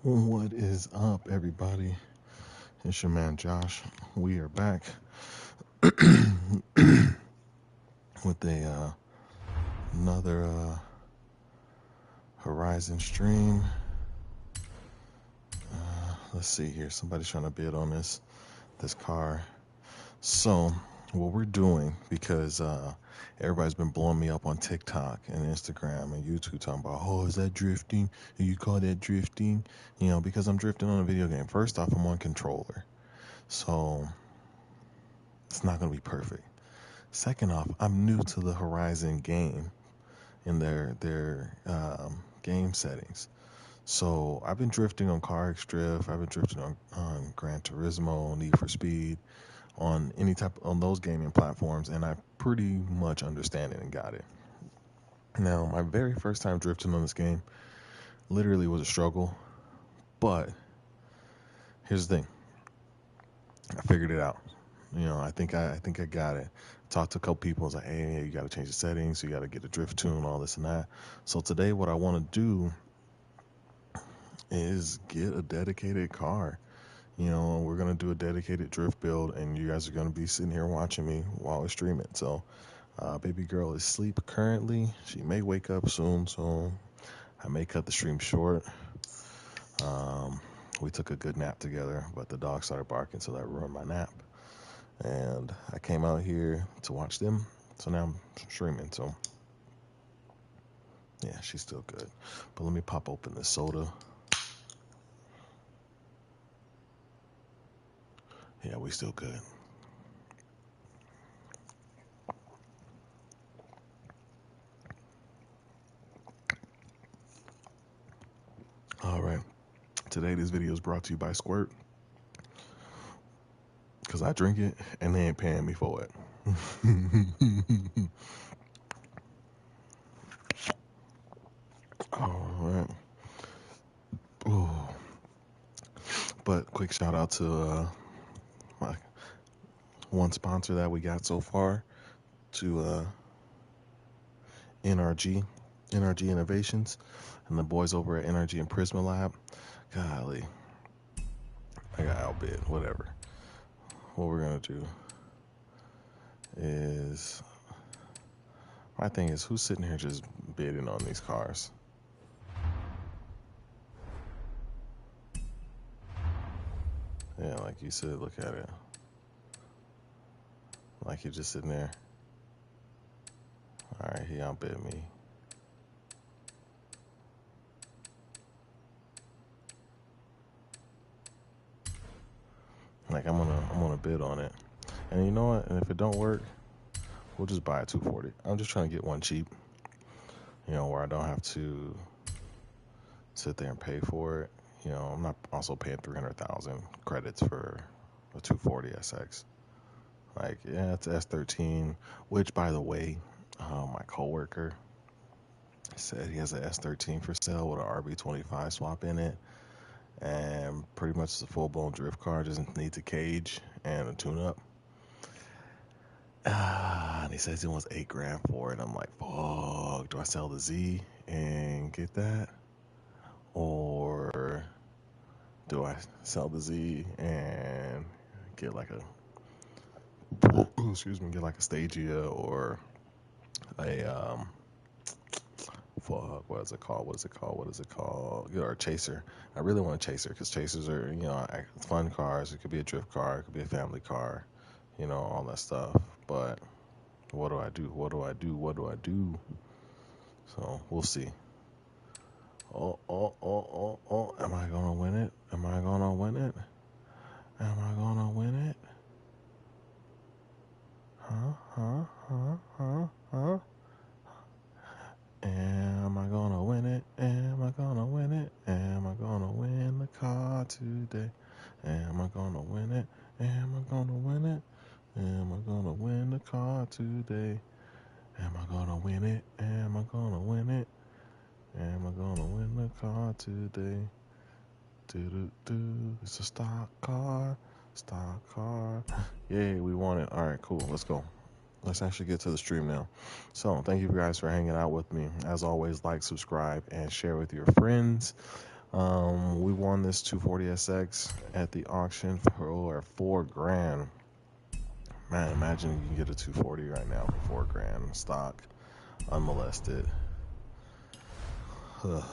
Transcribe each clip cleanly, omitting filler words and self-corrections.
What is up, everybody? It's your man Josh. We are back with another Horizon stream. Let's see here. Somebody's trying to bid on this car. So what we're doing, because everybody's been blowing me up on TikTok and Instagram and YouTube talking about, oh, is that drifting? You call that drifting? You know, because I'm drifting on a video game. First off, I'm on controller, so it's not going to be perfect. Second off, I'm new to the Horizon game in their game settings. So I've been drifting on CarX Drift. I've been drifting on Gran Turismo, Need for Speed, on on those gaming platforms, and I pretty much understand it and got it. Now, my very first time drifting on this game literally was a struggle, but here's the thing: I figured it out. You know, I think I got it. Talked to a couple people. I was like, hey, you got to change the settings. You got to get a drift tune, all this and that. So today, what I want to do is get a dedicated car. You know, we're gonna do a dedicated drift build, and you guys are gonna be sitting here watching me while I stream it. So, baby girl is asleep currently. She may wake up soon, so I may cut the stream short. We took a good nap together, but the dog started barking, so that ruined my nap. And I came out here to watch them, so now I'm streaming. So, yeah, she's still good. But let me pop open this soda. Yeah, we still good. All right. Today, this video is brought to you by Squirt, because I drink it and they ain't paying me for it. All right. Ooh. But quick shout out to my one sponsor that we got so far, to NRG Innovations, and the boys over at NRG and Prisma Lab. Golly, I got outbid. Whatever. What we're gonna do is, my thing is, who's sitting here just bidding on these cars? Yeah, like you said, look at it. Like you're just sitting there. All right, he outbid me. Like I'm gonna bid on it, and you know what? And if it don't work, we'll just buy a 240. I'm just trying to get one cheap, you know, where I don't have to sit there and pay for it. You know, I'm not also paying 300,000 credits for a 240 SX. Like, yeah, it's S13, which, by the way, my coworker said he has an S13 for sale with an RB25 swap in it, and pretty much it's a full-blown drift car. Just needs a cage and a tune-up. And he says he wants $8,000 for it. I'm like, fuck, do I sell the Z and get that? Or do I sell the Z and get like a get like a Stagia or a fuck, what is it called? Or a Chaser. I really want a Chaser because Chasers are, you know, fun cars. It could be a drift car, it could be a family car, you know, all that stuff. But what do I do? So we'll see. Oh. Am I gonna win it? Am I gonna win it? Huh? Am I gonna win it? Am I gonna win it? Am I gonna win the car today? Am I gonna win it? Am I gonna win it? Am I gonna win the car today? Am I gonna win it? Am I gonna win it? Am I gonna win the car today? It's a stock car. Yay, we won it. All right, cool. Let's go. Let's actually get to the stream now. So, thank you guys for hanging out with me. As always, like, subscribe, and share with your friends. We won this 240SX at the auction for 4 grand. Man, imagine you can get a 240 right now for 4 grand stock, unmolested. Ugh.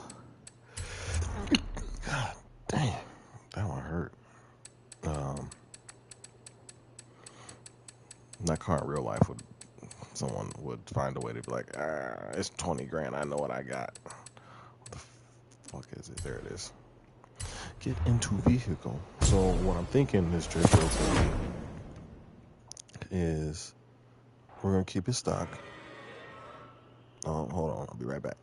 God dang, that one hurt. That car in real life someone would find a way to be like, it's 20 grand. I know what I got. What the fuck is it? There it is. Get into vehicle. So what I'm thinking this drift build is we're gonna keep it stock. Oh, hold on, I'll be right back.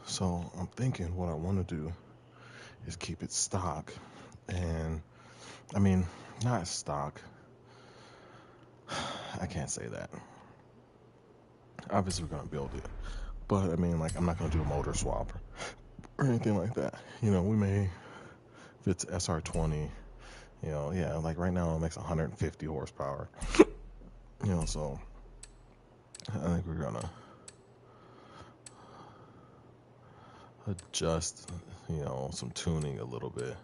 So I'm thinking what I want to do is keep it stock, and I mean not stock. I can't say that. Obviously we're gonna build it, but I mean like I'm not gonna do a motor swap or anything like that. You know, we may, if it's SR20, you know, yeah, like right now it makes 150 horsepower. You know, so I think we're gonna adjust, you know, some tuning a little bit.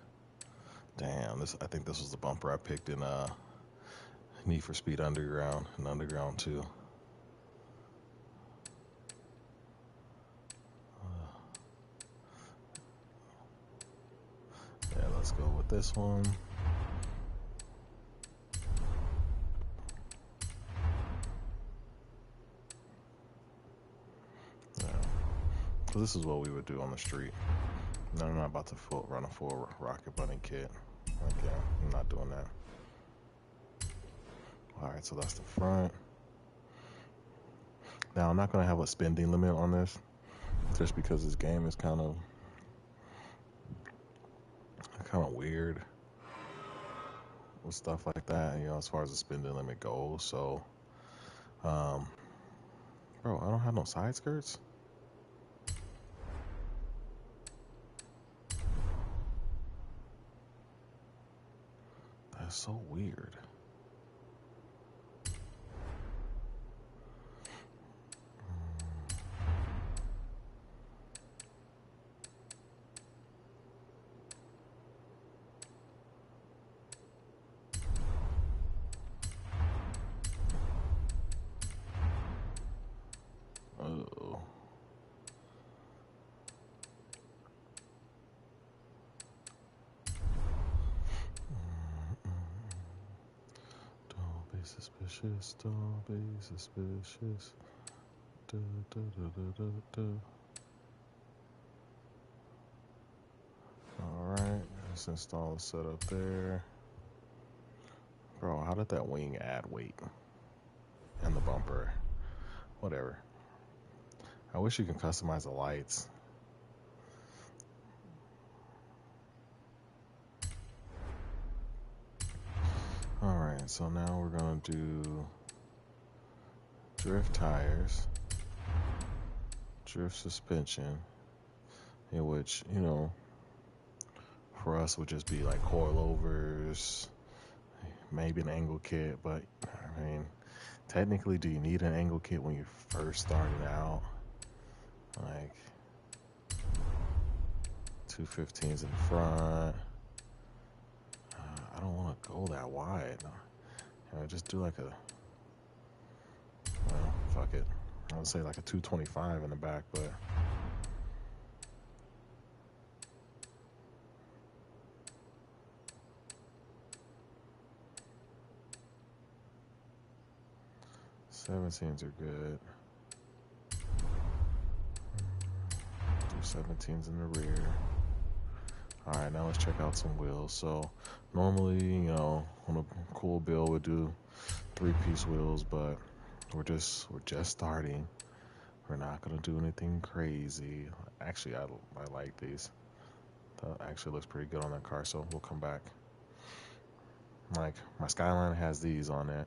Damn, I think this was the bumper I picked in Need for Speed Underground and Underground 2. Yeah, let's go with this one. Yeah. So this is what we would do on the street. No, I'm not about to run a full Rocket Bunny kit. Okay, I'm not doing that. Alright, so that's the front. Now, I'm not going to have a spending limit on this, just because this game is kind of weird with stuff like that, you know, as far as the spending limit goes. So, bro, I don't have no side skirts. That's so weird. Oh. Don't be suspicious, don't be suspicious. Da, da, da, da, da, da. Alright, let's install the setup there. Bro, how did that wing add weight? And the bumper. Whatever. I wish you can customize the lights. Alright, so now we're gonna do drift tires, drift suspension, in which, you know, for us would just be like coilovers, maybe an angle kit, but I mean, technically, do you need an angle kit when you're first starting out? Like 215s in front. I don't want to go that wide. You know, just do like well, fuck it. I would say like a 225 in the back, but '17s are good. Do '17s in the rear. Alright, now let's check out some wheels. So normally, you know, on a cool build, we do 3-piece wheels, but we're just starting. We're not gonna do anything crazy. Actually, I like these. That actually looks pretty good on that car, so we'll come back. Like my Skyline has these on it.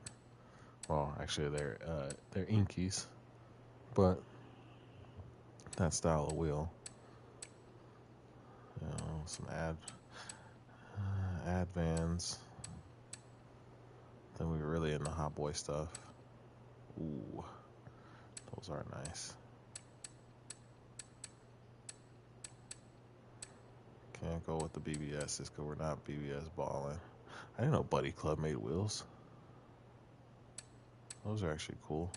Well, actually they're Inkies, but that style of wheel. You know, some ad vans. Then we were really into Hot Boy stuff. Ooh, those are nice. Can't go with the BBSs because we're not BBS balling. I didn't know Buddy Club made wheels. Those are actually cool.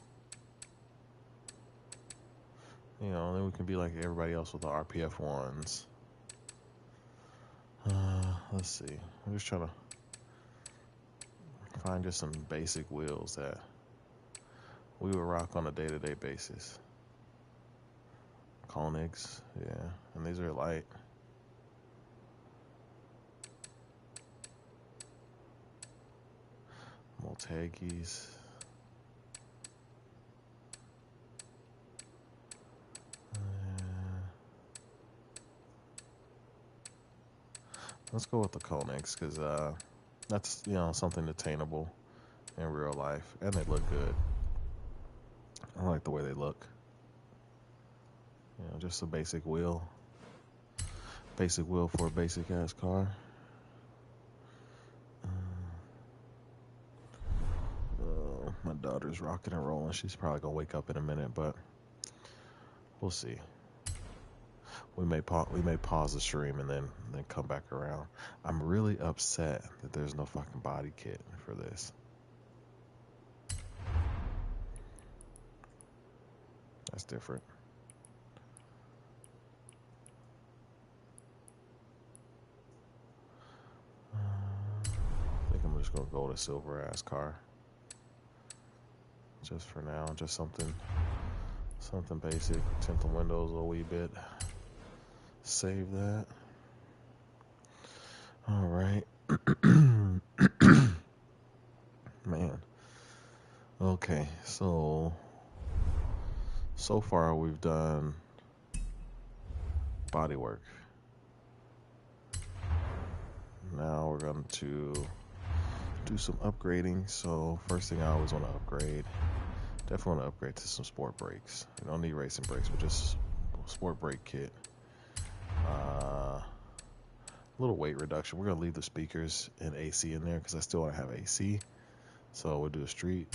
You know, then we can be like everybody else with the RPF ones. Let's see. I'm just trying to find just some basic wheels that we would rock on a day-to-day basis. Koenigs, yeah, and these are light. Multegis. Let's go with the Koenigs because that's, you know, something attainable in real life, and they look good. I like the way they look. You know, just a basic wheel for a basic ass car. My daughter's rocking and rolling. She's probably gonna wake up in a minute, but we'll see. We may pause the stream and then come back around. I'm really upset that there's no fucking body kit for this. That's different. I think I'm just gonna go with a silver ass car. Just for now, just something basic. Tint the windows a wee bit. Save that. All right. Man. Okay, so far we've done body work. Now we're going to do some upgrading. So first thing I always want to upgrade, definitely want to upgrade to some sport brakes. You don't need racing brakes, but just sport brake kit. A little weight reduction. We're going to leave the speakers and AC in there because I still want to have AC. So we'll do a street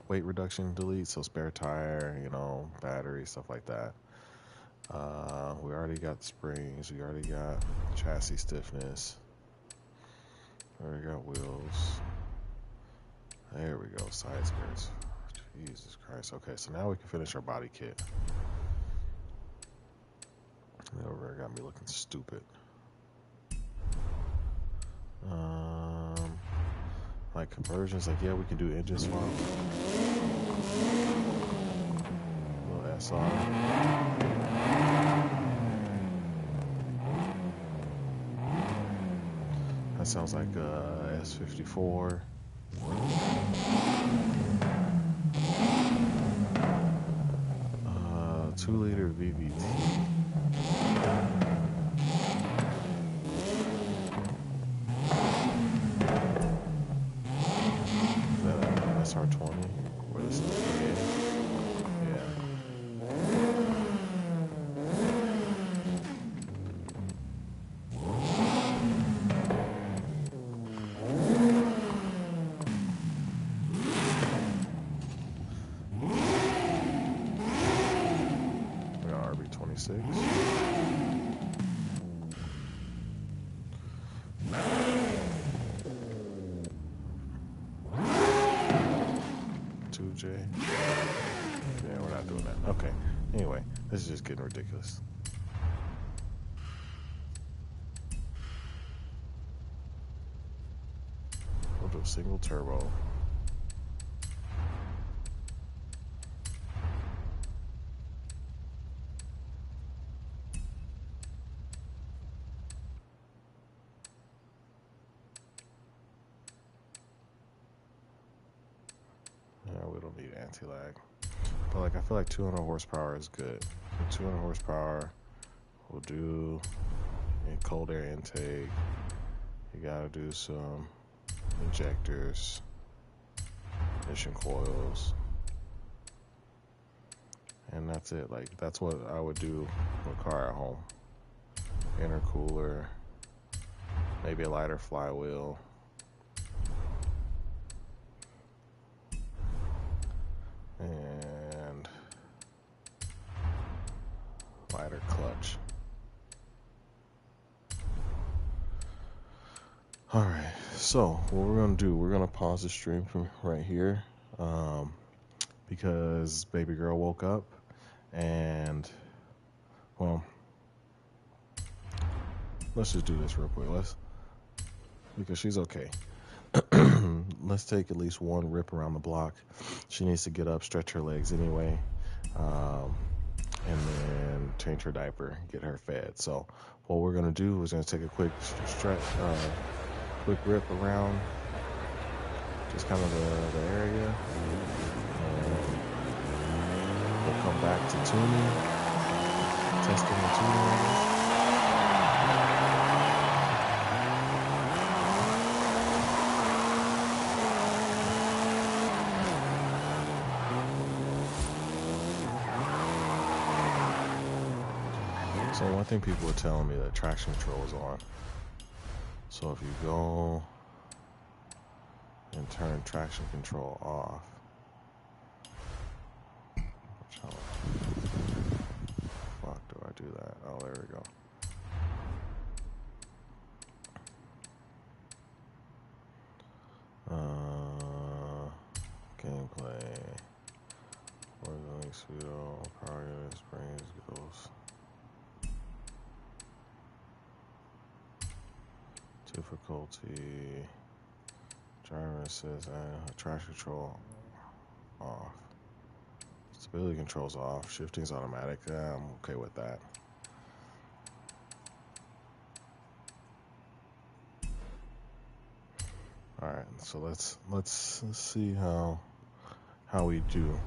weight reduction delete. So spare tire, you know, battery, stuff like that. We already got springs. We already got chassis stiffness. We already got wheels. There we go. Side skirts. Jesus Christ. Okay, so now we can finish our body kit. Over got me looking stupid. Like conversions, like yeah, we can do engine swap. Little SR. That sounds like S54. 2-liter VVT. SR20. What is it? Yeah. We got RB26. Yeah, we're not doing that. Okay. Anyway, this is just getting ridiculous. We'll do a single turbo. anti-lag. But like I feel like 200 horsepower is good. 200 horsepower will do in cold air intake. You gotta do some injectors, ignition coils, and that's it. Like that's what I would do with a car at home. Intercooler, maybe a lighter flywheel, and lighter clutch. Alright, so what we're going to do, we're going to pause the stream from right here because baby girl woke up and, well, let's just do this real quick. Because she's okay. Let's take at least one rip around the block. She needs to get up, stretch her legs anyway, and then change her diaper, get her fed. So what we're going to do is going to take a quick quick rip around just kind of the area, and we'll come back to tuning, testing the tuning. So one thing people were telling me that traction control is on. So if you go and turn traction control off, how the fuck do I do that? Oh, there we go. Gameplay. Forza Horizon, power unit, springs, goes. Difficulty. Driver assist and traction control off. Stability controls off. Shifting's automatic. I'm okay with that. All right, so let's see how we do.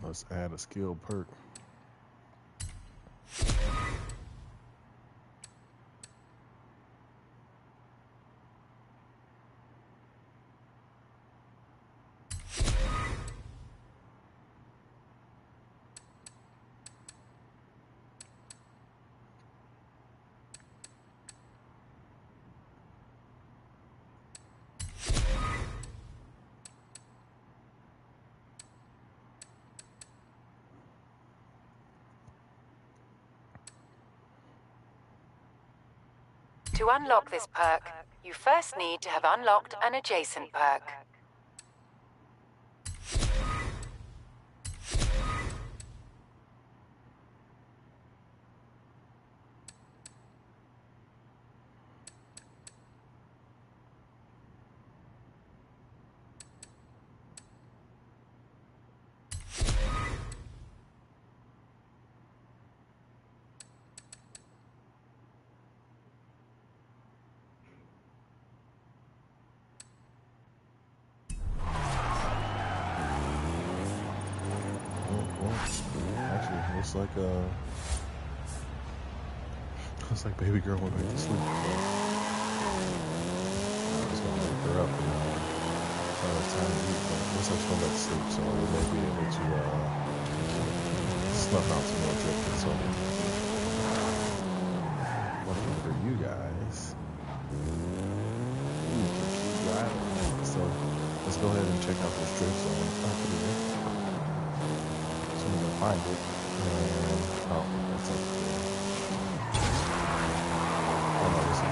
Let's add a skill perk. To unlock this perk, you first need to have unlocked an adjacent perk. like baby girl went back to sleep. I was gonna wake her up and tell her it's time to eat, but it looks like she's going back to sleep, so we may be able to snuff out some more drifting. So looking for you guys. Keep driving. So let's go ahead and check out this drift zone. I'll put it in. So I'm gonna find it. And oh, that's up there. Oh no, this is it.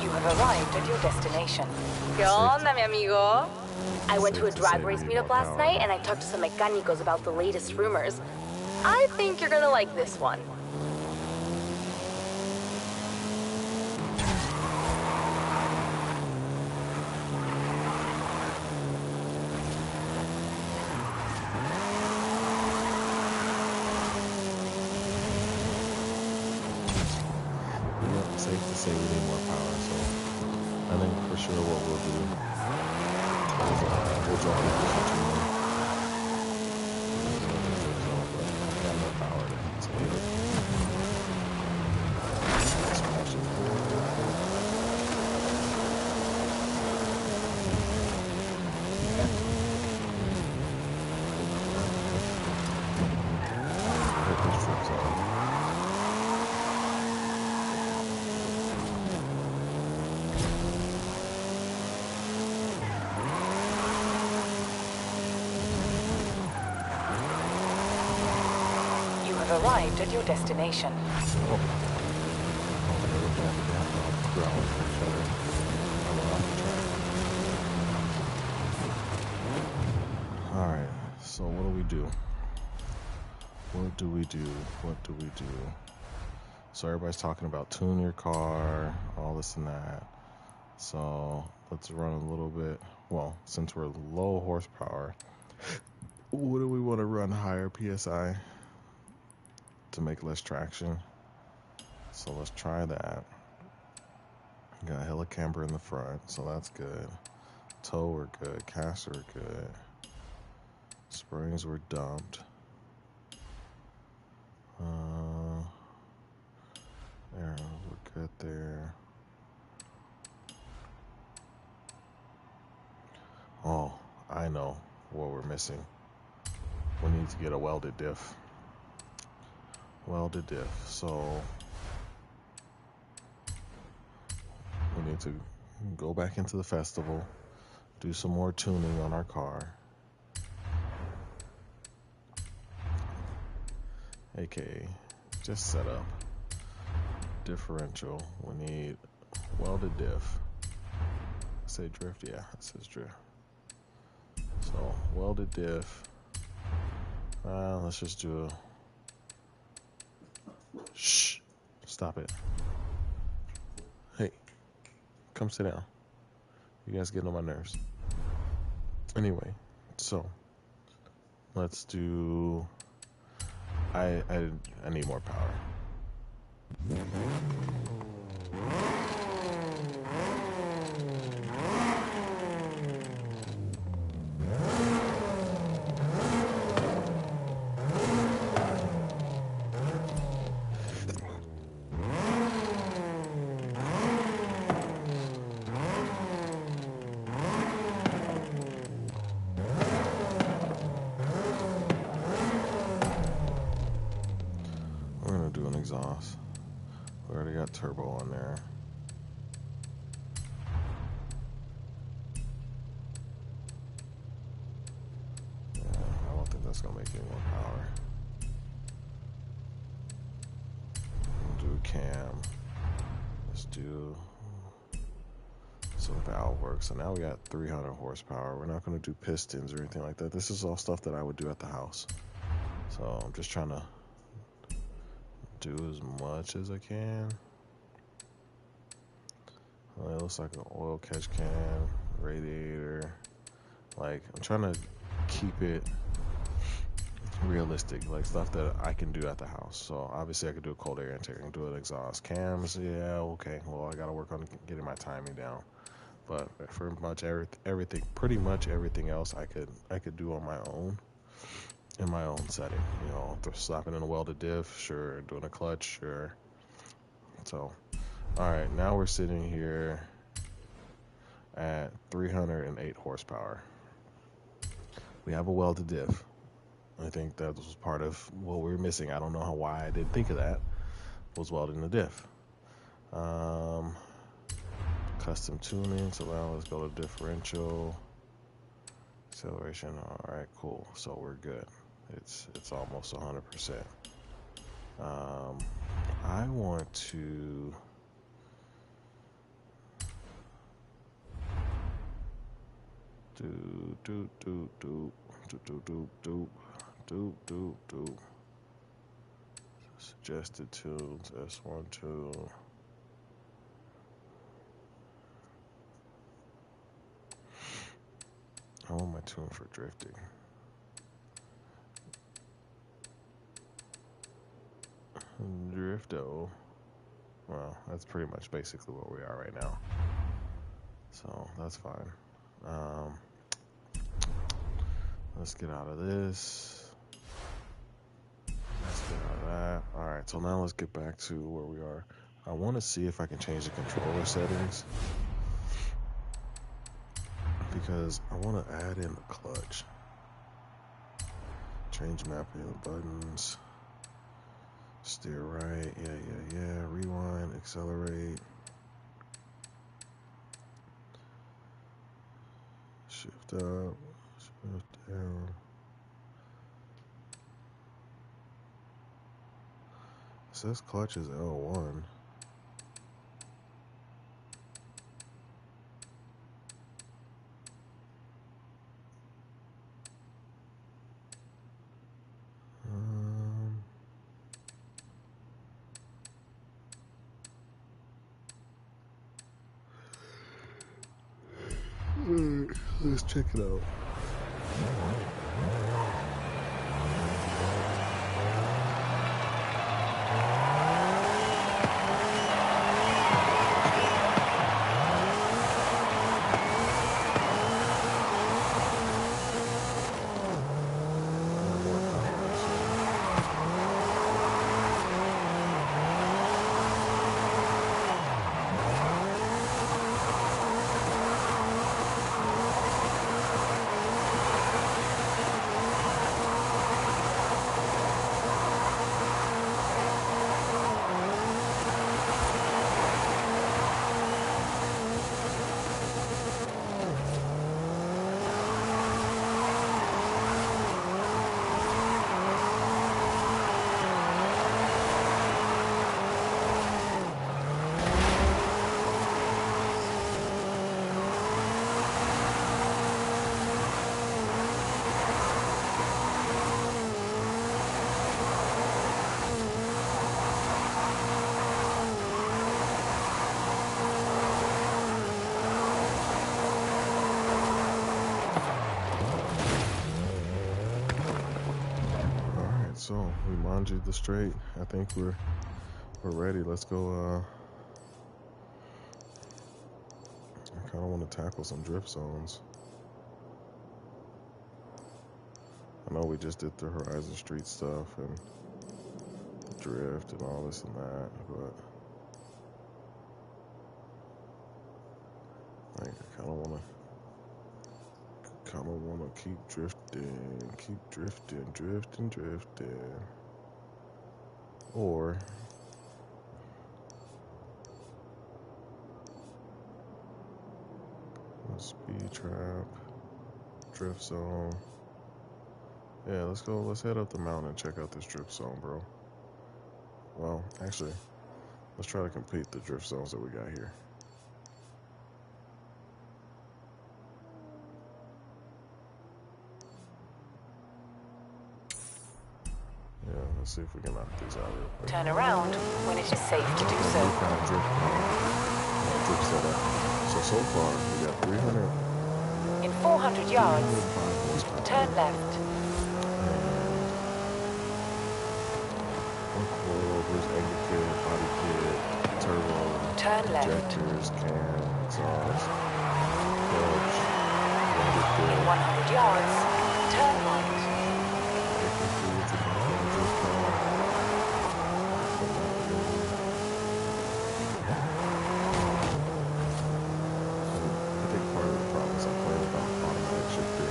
You have arrived at your destination. ¿Qué onda, mi amigo? I went to a Safe to drag say race we need meetup more last power. night and I talked to some mechanicos about the latest rumors. I think you're gonna like this one. Yeah, safe to say we need more power, so I think for sure what we'll do is we'll draw an addition to it. But I got no power to hit it. Smash it forward real quick. Hit this drift zone. You have arrived at your destination. Oh. Ground shutter. I went off the track. Alright, so what do we do? What do we do? What do we do? So everybody's talking about tune your car, all this and that. So let's run a little bit. Well, since we're low horsepower, what do we want to run higher PSI to make less traction? So let's try that. Got hella camber in the front, so that's good. Toe we're good. Caster we're good. Springs were dumped. There, we're good there. Oh, I know what we're missing. We need to get a welded diff. Welded diff. So we need to go back into the festival, do some more tuning on our car. AKA just set up differential. We need welded diff. Say drift, yeah, it says drift. So welded diff. Let's just do a shh. Stop it. Hey, come sit down. You guys getting on my nerves. Anyway, so let's do. I need more power. We're gonna do an exhaust. We already got turbo on there. Yeah, I don't think that's gonna make any more power. We'll do cam. Let's do some valve work. So now we got 300 horsepower. We're not gonna do pistons or anything like that. This is all stuff that I would do at the house. So I'm just trying to do as much as I can. It looks like an oil catch can, radiator. Like, I'm trying to keep it realistic, like stuff that I can do at the house. So obviously I could do a cold air intake, I can do an exhaust. Cams, yeah, okay. Well, I gotta work on getting my timing down. But for everything, pretty much everything else, I could do on my own, in my own setting. You know, slapping in a welded diff, sure. Doing a clutch, sure. So, all right, now we're sitting here at 308 horsepower. We have a welded diff. I think that was part of what we were missing. I don't know why I didn't think of that. Was welding the diff. Custom tuning. So now let's go to differential. Acceleration. All right, cool. So we're good. It's almost 100%. I want to do suggested tunes S1 tune. I want my tune for drifting. Drifto. Well, that's pretty much basically where we are right now. So that's fine. Let's get out of this. Let's get out of that. Alright, so now let's get back to where we are. I want to see if I can change the controller settings, because I want to add in the clutch. Change mapping of buttons. Steer right. Yeah. Rewind. Accelerate. Shift up. Shift down. It says clutch is L1. Let's check it out. So we manjed the straight. I think we're ready. Let's go. I kind of want to tackle some drift zones. I know we just did the Horizon Street stuff and the drift and all this and that, but like I kind of want to keep drifting. Or speed trap, drift zone. Yeah, let's go. Let's head up the mountain and check out this drift zone, bro. Well, actually, let's try to complete the drift zones that we got here. Yeah, let's see if we can knock these out real quick. Turn around when it is safe to do so. What kind of drift setup? So far, we got 300. In 400 yards, turn left. turn left. Injectors, cam, exhaust, clutch, In 100 yards, turn right. I think part of the problem is I'm playing about automatic shifter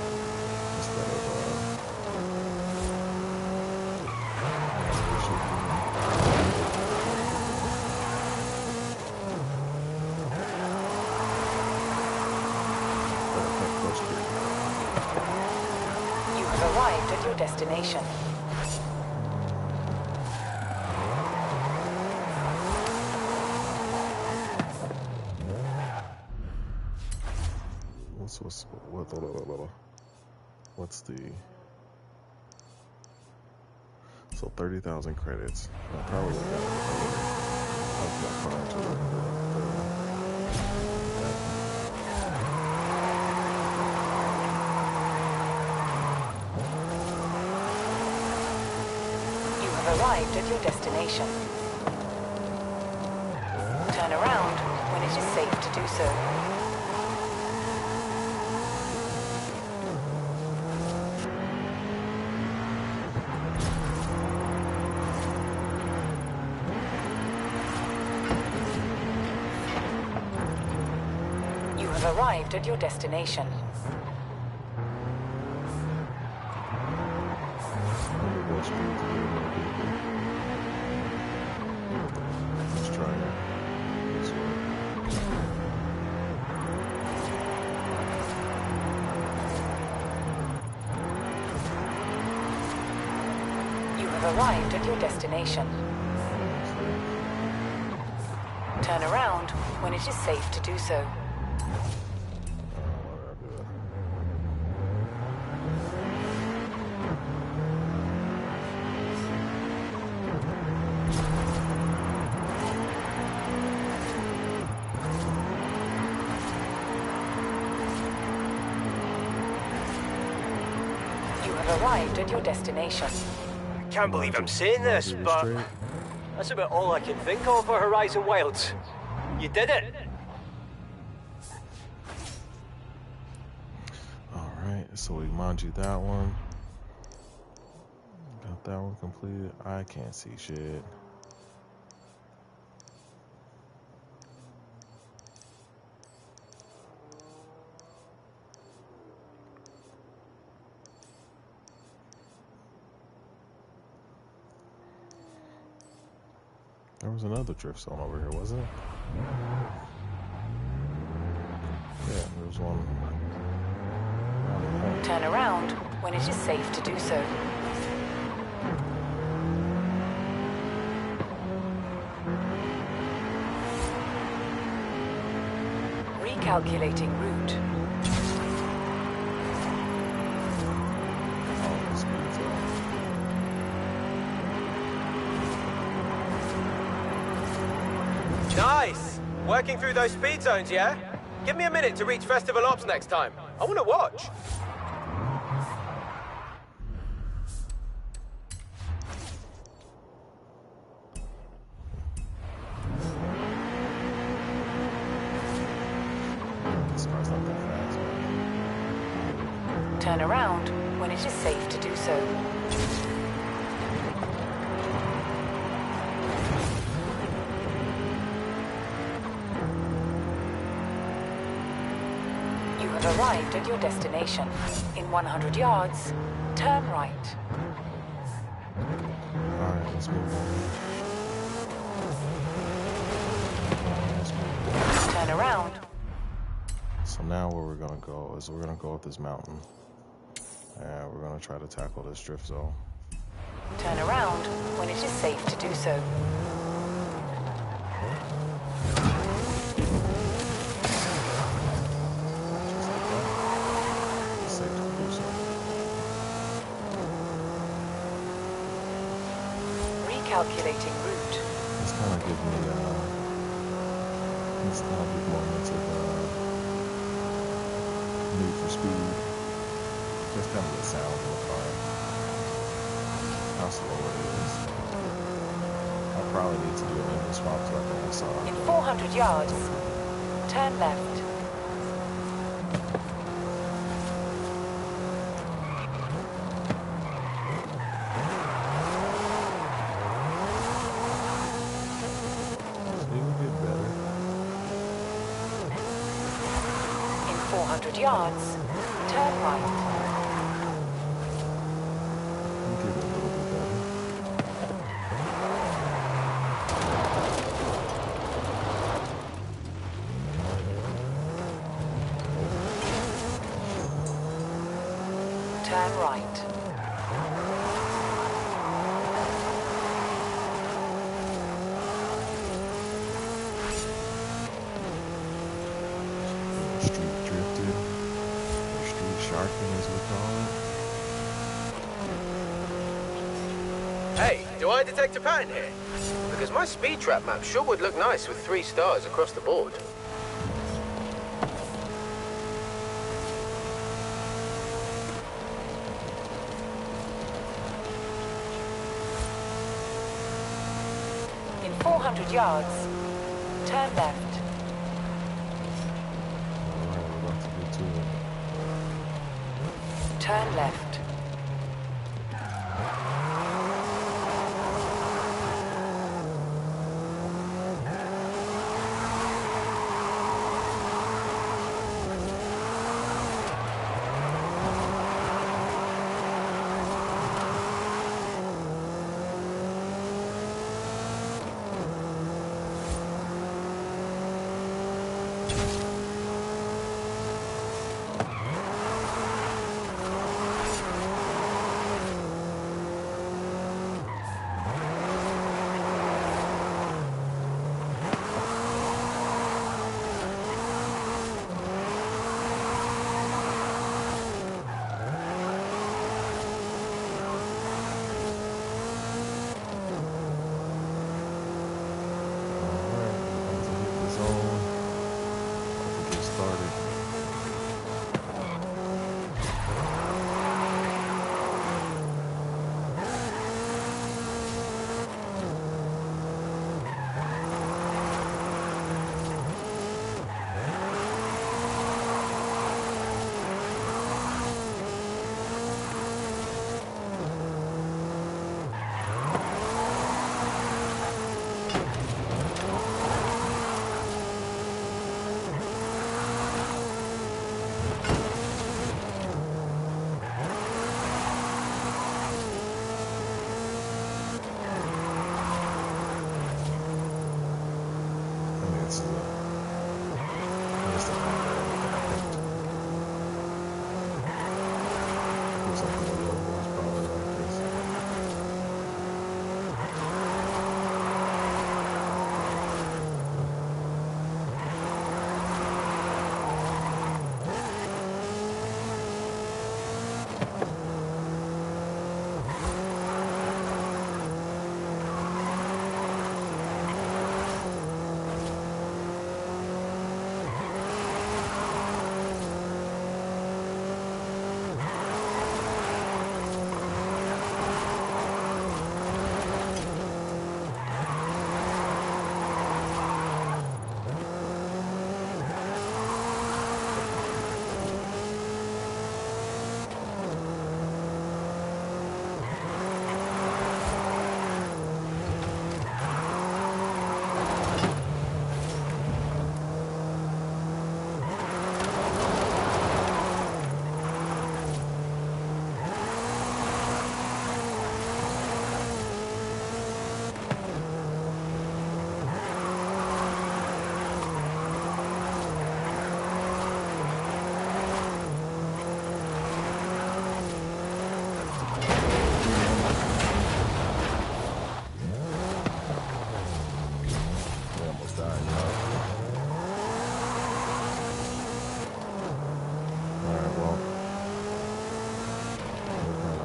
instead of shifter. You have arrived at your destination. What's the so 30,000 credits? I probably got prior to You have arrived at your destination. Turn around when it is safe to do so. Arrived at your destination. Let's try it. You have arrived at your destination. Turn around when it is safe to do so. Arrived at your destination. I can't believe I'm saying this, but that's about all I can think of for Horizon Wilds. You did it! Alright, so we modu'd that one. Got that one completed. I can't see shit. There was another drift zone over here, wasn't it? Yeah, there was one. Turn around when it is safe to do so. Recalculating route. Nice! Working through those speed zones, yeah? Give me a minute to reach Festival Ops next time. I want to watch. This car's not that fast, man. Turn around when it is safe to do so. Arrived at your destination. In 100 yards, turn right. Alright, let's move on. Turn around. So now where we're gonna go is we're gonna go up this mountain. And we're gonna try to tackle this drift zone. Turn around when it is safe to do so. Calculating route. It's kind of giving me nostalgic moments of Need for Speed. Just kind of the sound of the car. How slow it is. How probably need to do an engine swap so I think I saw. In 400 yards, turn left. It will get better. In 400 yards, turn right. We'll get it a little bit better. Turn right. Street drifted, or street sharking as we call it. Hey, do I detect a pattern here? Because my speed trap map sure would look nice with 3 stars across the board. In 400 yards, turn left. Alright, we're about to get to it. Turn left.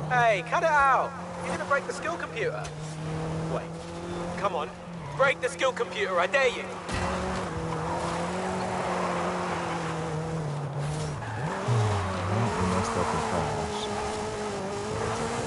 Hey, cut it out! You're gonna break the skill computer. Wait, come on. Break the skill computer, I dare you! Messed up and crashed. But it's okay.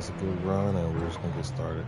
us a good run, and we're just gonna get started.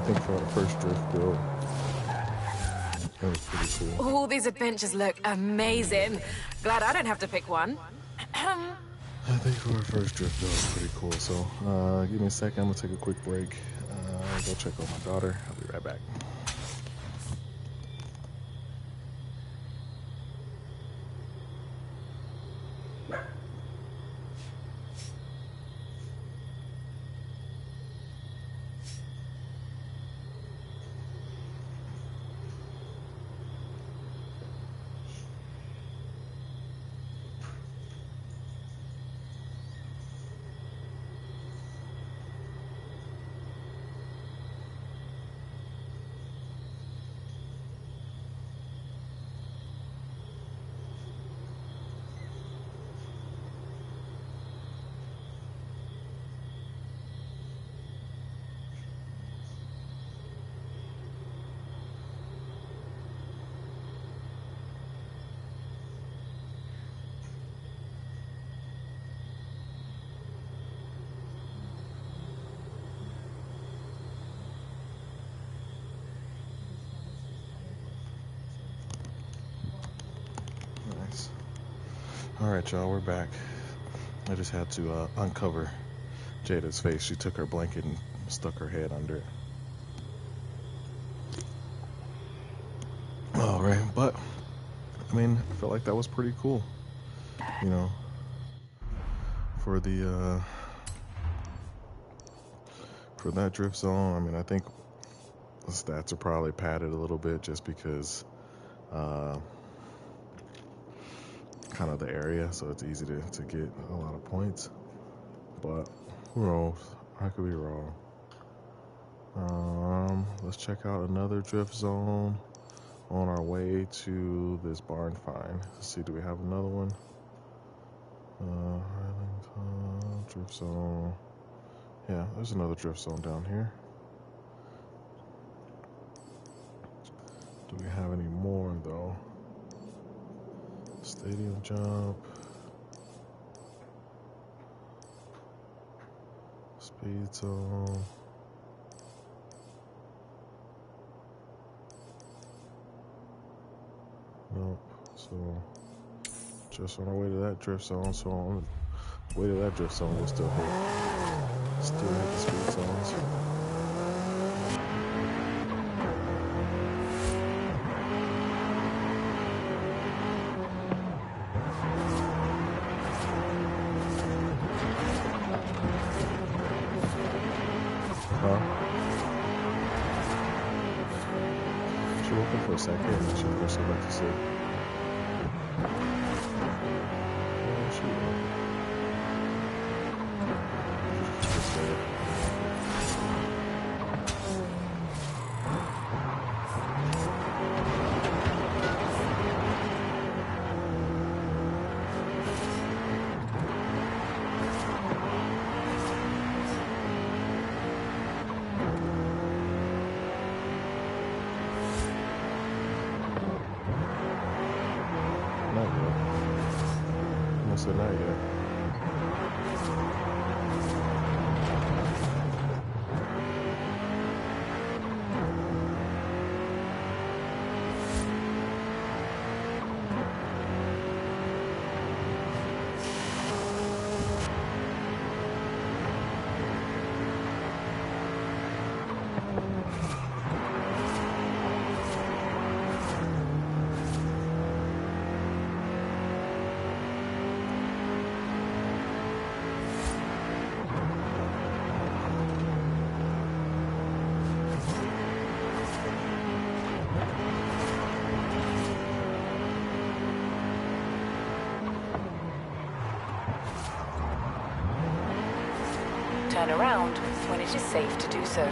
think for our first drift build, that was pretty cool. All these adventures look amazing. Glad I don't have to pick one. I think for our first drift build, was pretty cool. So give me a second. I'm gonna take a quick break. Go check on my daughter. I'll be right back. Alright, y'all, we're back. I just had to uncover Jada's face. She took her blanket and stuck her head under it. Alright, but, I mean, I felt like that was pretty cool. You know, for the, for that drift zone, I mean, I think the stats are probably padded a little bit just because, kind of the area, so it's easy to get a lot of points. But who knows? I could be wrong. Let's check out another drift zone on our way to this barn find. Let's see, do we have another one? Drift zone. Yeah, there's another drift zone down here. Do we have any more though? Stadium jump. Speed zone. Nope. So just on our way to that drift zone. So on the way to that drift zone, we'll still hit the speed zones. She woke up for a second and she forced her back to sleep. Oh, she so not yet. Turn around when it is safe to do so.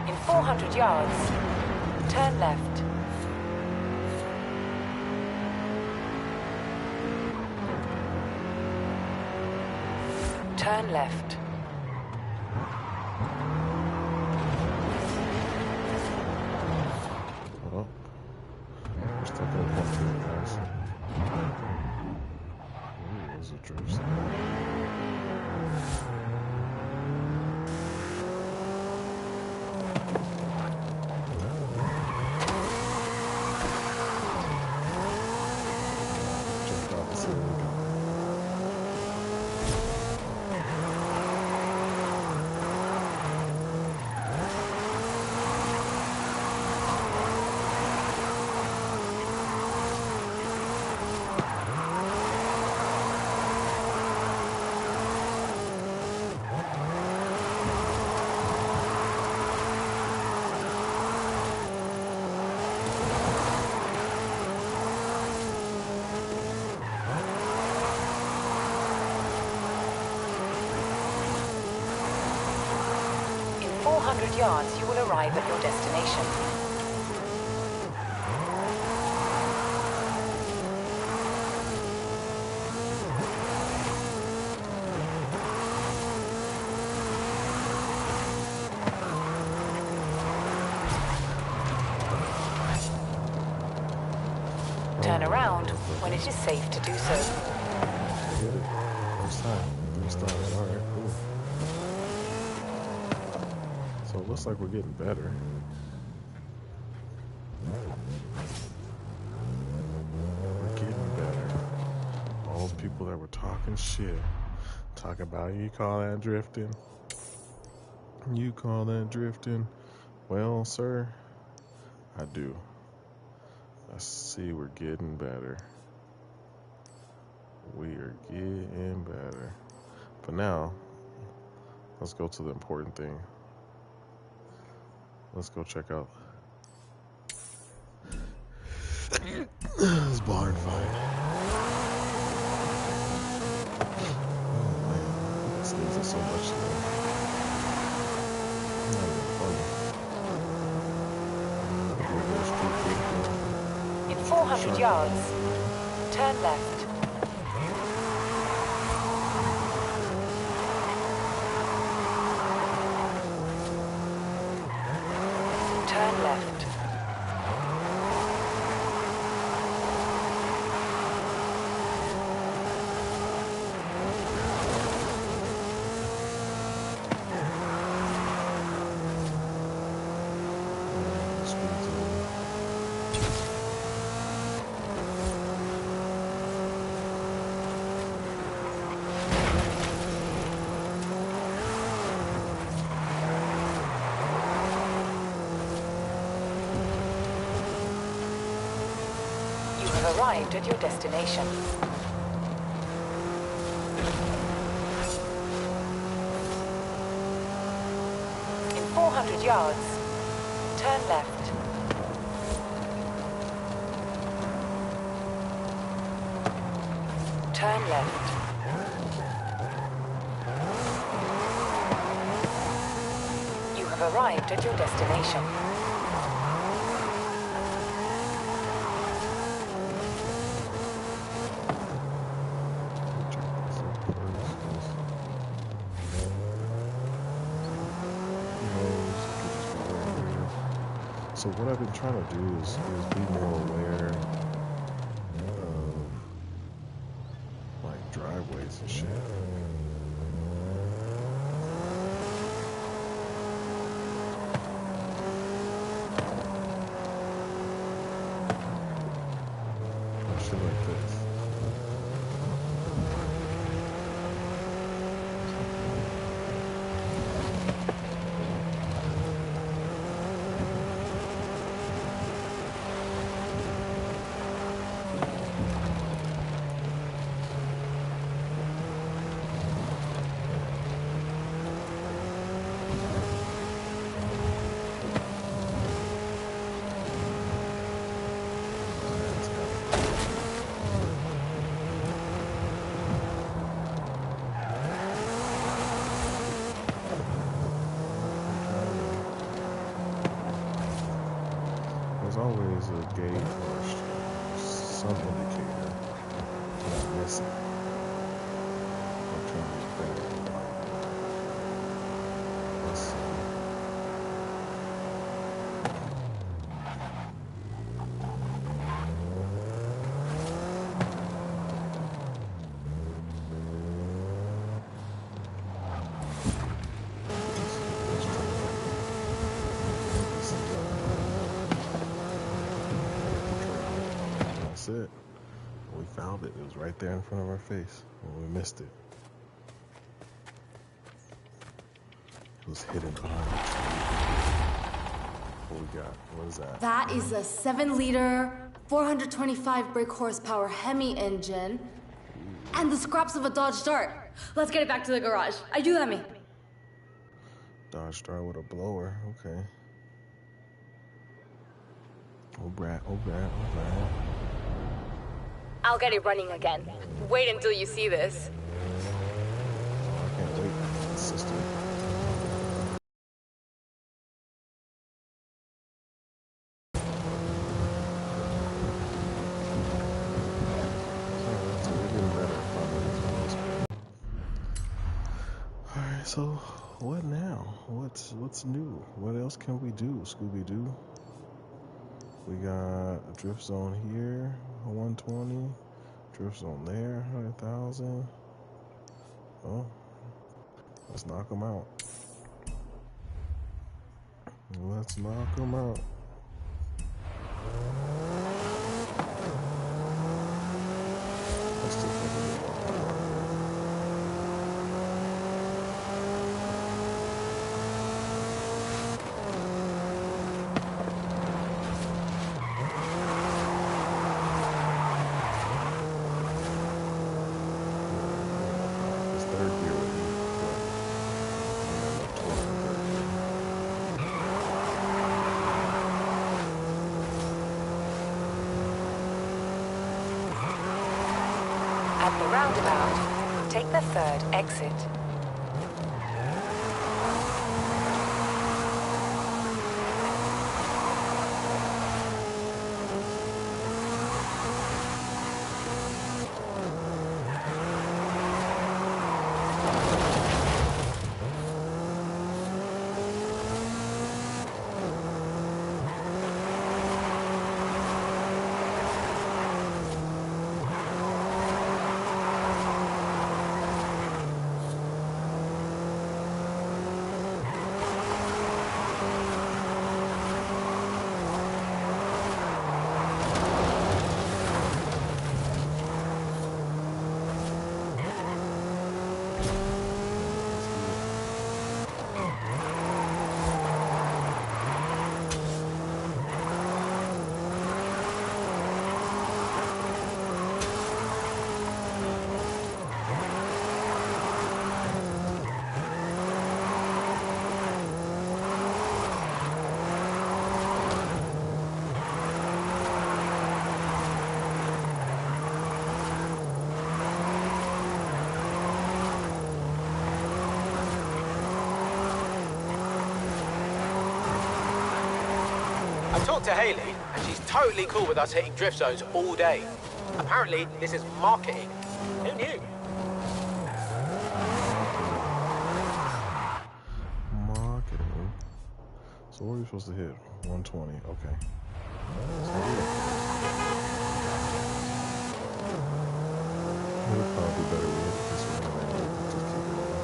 In 400 yards, turn left. Turn left. Oh, we're stuck in a bunch of guys. Ooh, there's a drift zone. Check out the city. 400 yards, you will arrive at your destination. Turn around when it is safe to do so. I get it. First time. 3 stars. Alright, cool. So it looks like we're getting better. We're getting better. All those people that were talking shit. Talking about, you call that drifting? You call that drifting? Well, sir, I do. I see we're getting better. We are getting better. But now, let's go to the important thing. Let's go check out this barn fight. Oh man, these things are so much slow. Not even funny. In 400 yards, turn left. Turn left. Arrived at your destination. In 400 yards, turn left. Turn left. You have arrived at your destination. So what I've been trying to do is be more aware of like driveways and shit. Shit like this. There's always a gate or some indicator that I'm missing. I'm trying to get better. Let's see. That's it. We found it. It was right there in front of our face. We missed it. It was hidden behind the tree. What we got? What is that? That is a 7-liter, 425 brake horsepower Hemi engine, and the scraps of a Dodge Dart. Let's get it back to the garage. Ayúdame. Dodge Dart with a blower. Okay. Oh, Brad. Oh, Brad. Oh, Brad. I'll get it running again. Wait until you see this. I can't wait. Sister. Alright, so what now? What's new? What else can we do, Scooby-Doo? We got a drift zone here, 120. Drift zone there, 100,000. Oh, let's knock them out. Let's knock them out. Let's still think of it. This third gear would be good. And then the torque in third gear. At the roundabout, take the third exit. I talked to Haley, and she's totally cool with us hitting drift zones all day. Apparently, this is marketing. Who knew? Marketing. So what are we supposed to hit? 120. Okay. So it'll probably be better with it this way than just keep it over.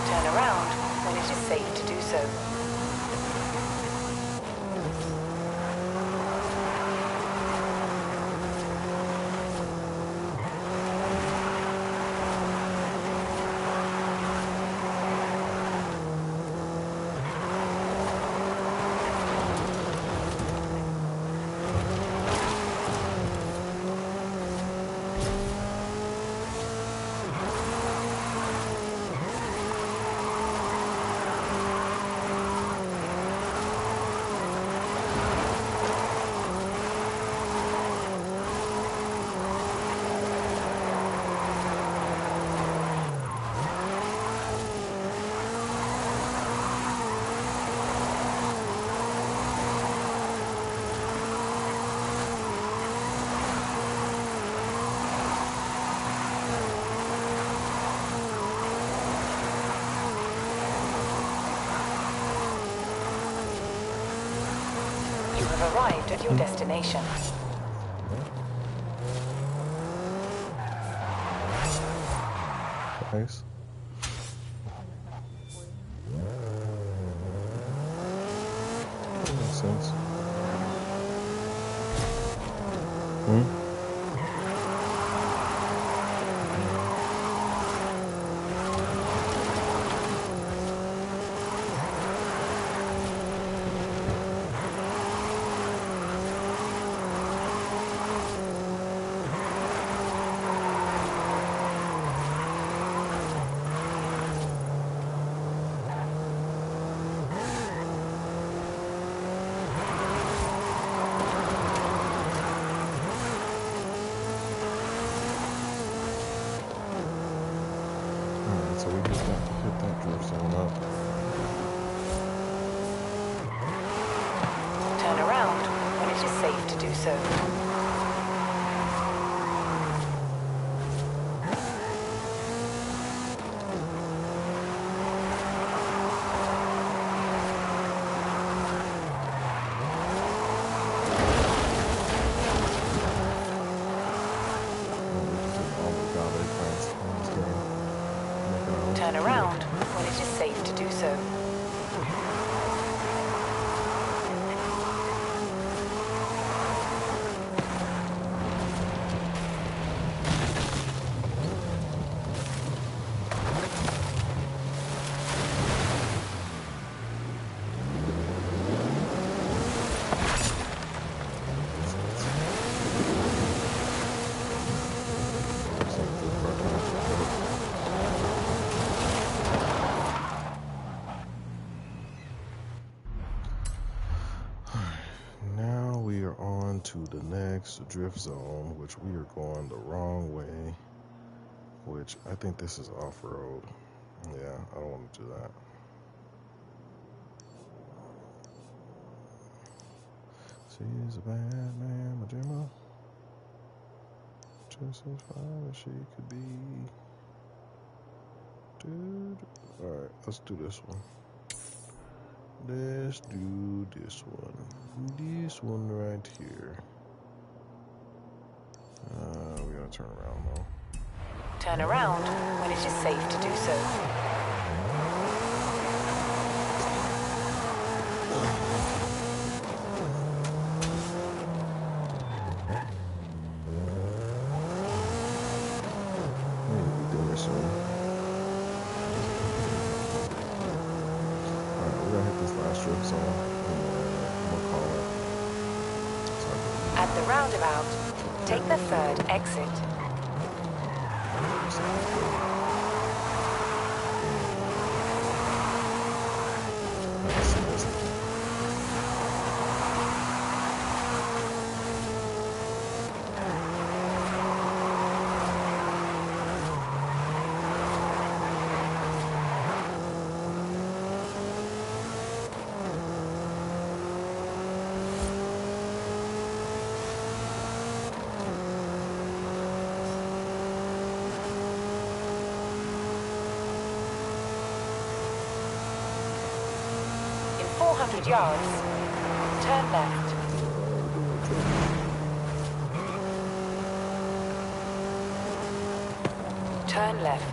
Turn around when it is safe to do so. You have arrived at your destination. Nice. Makes sense. hit that drift zone up. Turn around when it is safe to do so. Turn around when it is safe to do so. Now we are on to the next drift zone, which we are going the wrong way, which I think this is off-road. Yeah, I don't want to do that. See, he's a bad man, my Gemma. Just as fine as she could be. Dude. Alright, let's do this one. Let's do this one. This one right here. We gotta turn around though. Turn around when it is safe to do so. At the roundabout, take the third exit. In 400 yards, turn left. Turn left.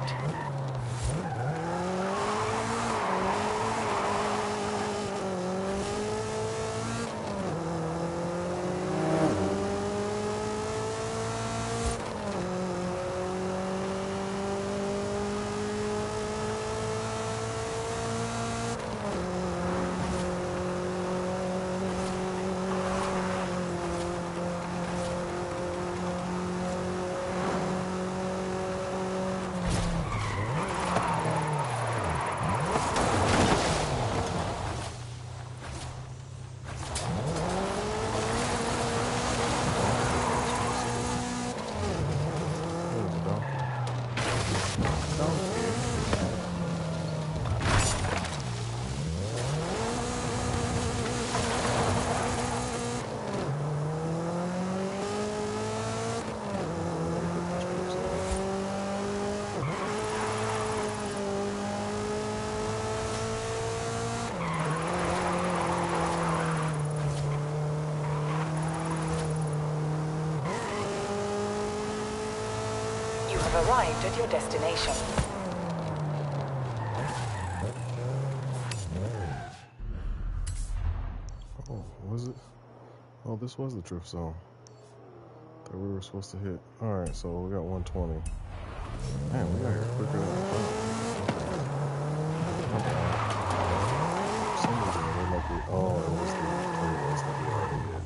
Have arrived at your destination. Oh, was it? Oh, this was the drift zone that we were supposed to hit. Alright, so we got 120. Man, we got here quicker than I thought. For some reason, it looked like we... Oh, it was the playlist that we already did.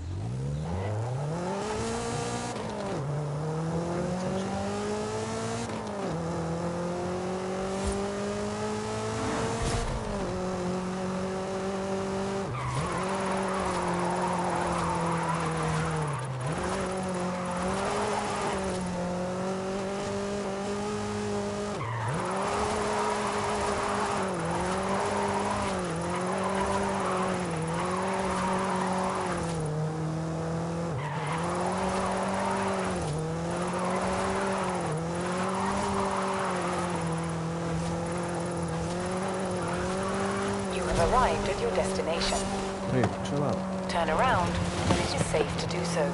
have arrived at your destination. Hey, chill out. Turn around when it is safe to do so.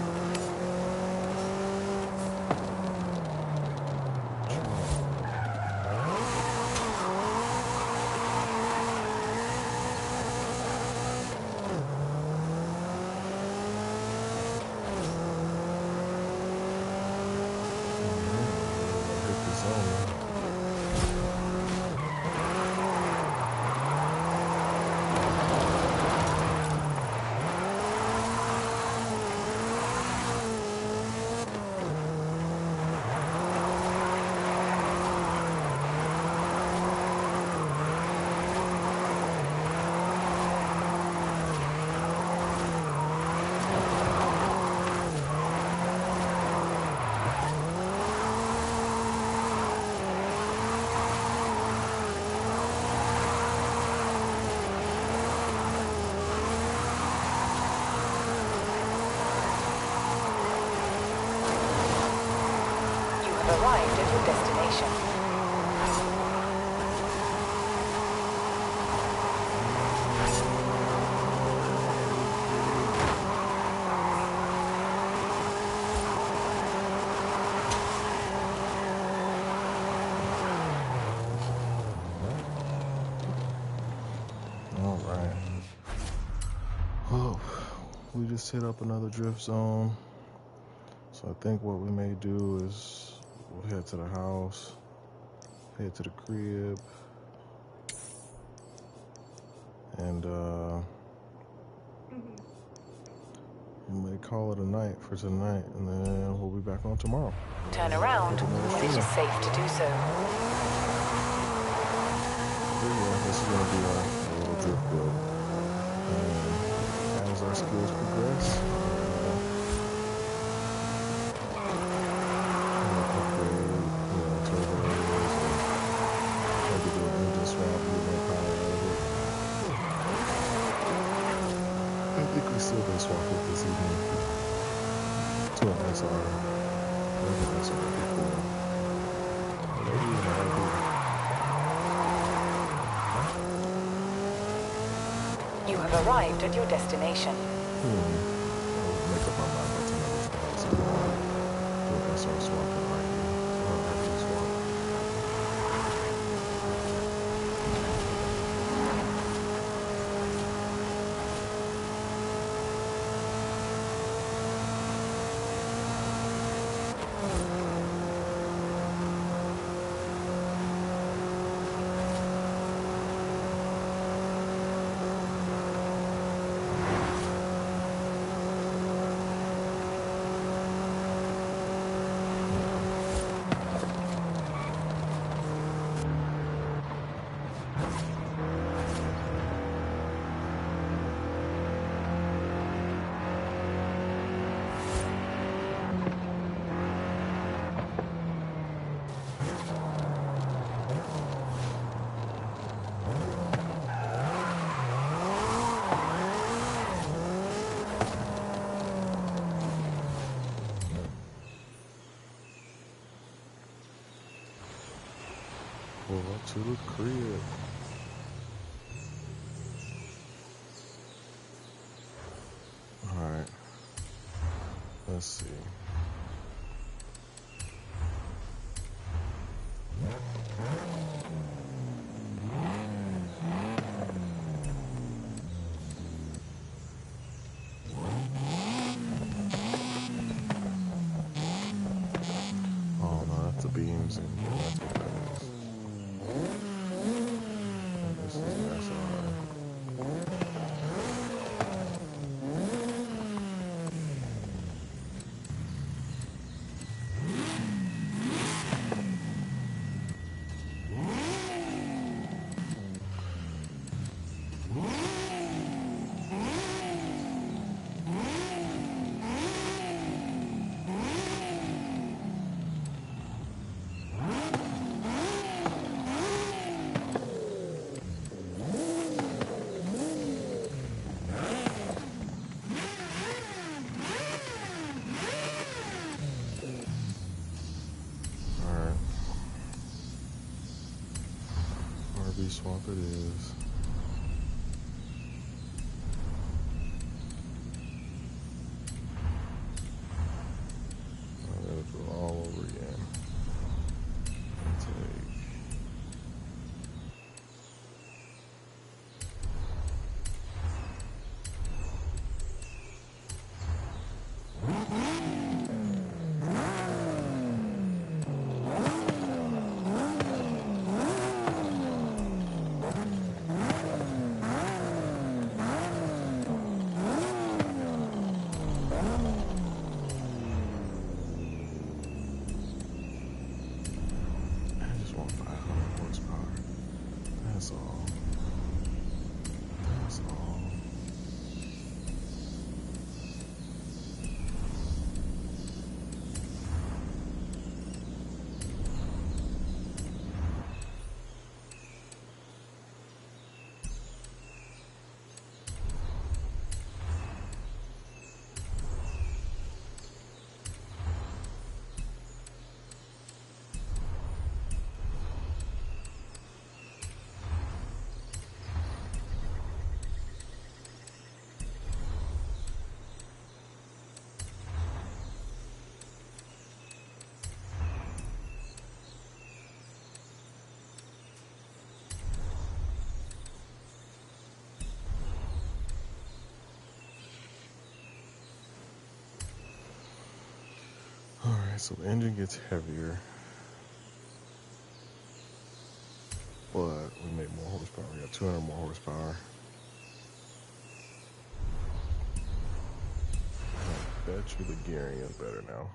Arrived at your destination. All right. Oh, we just hit up another drift zone. So I think what we may do is we'll head to the house, head to the crib, and we may call it a night for tonight, and then we'll be back on tomorrow. Turn around when it is safe to do so. Yeah, this is going to be a little drift build. And as our skills progress, still gonna swap it this evening to an SR. I think an SR would be cool. Maybe even an RV. You have arrived at your destination. I'll make up my mind by tonight. So do an SR swap and RV swap. Pull up to the crib. Alright. Let's see. Oh no, that's the beams and that's what that is. This is the SR. Swap it is. That's all. That's all. Alright, so the engine gets heavier, but we make more horsepower. We got 200 more horsepower. I bet you the gearing is better now.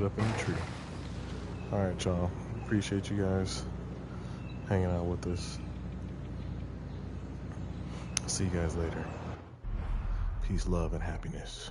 up in the tree. Alright, y'all. Appreciate you guys hanging out with us. See you guys later. Peace, love, and happiness.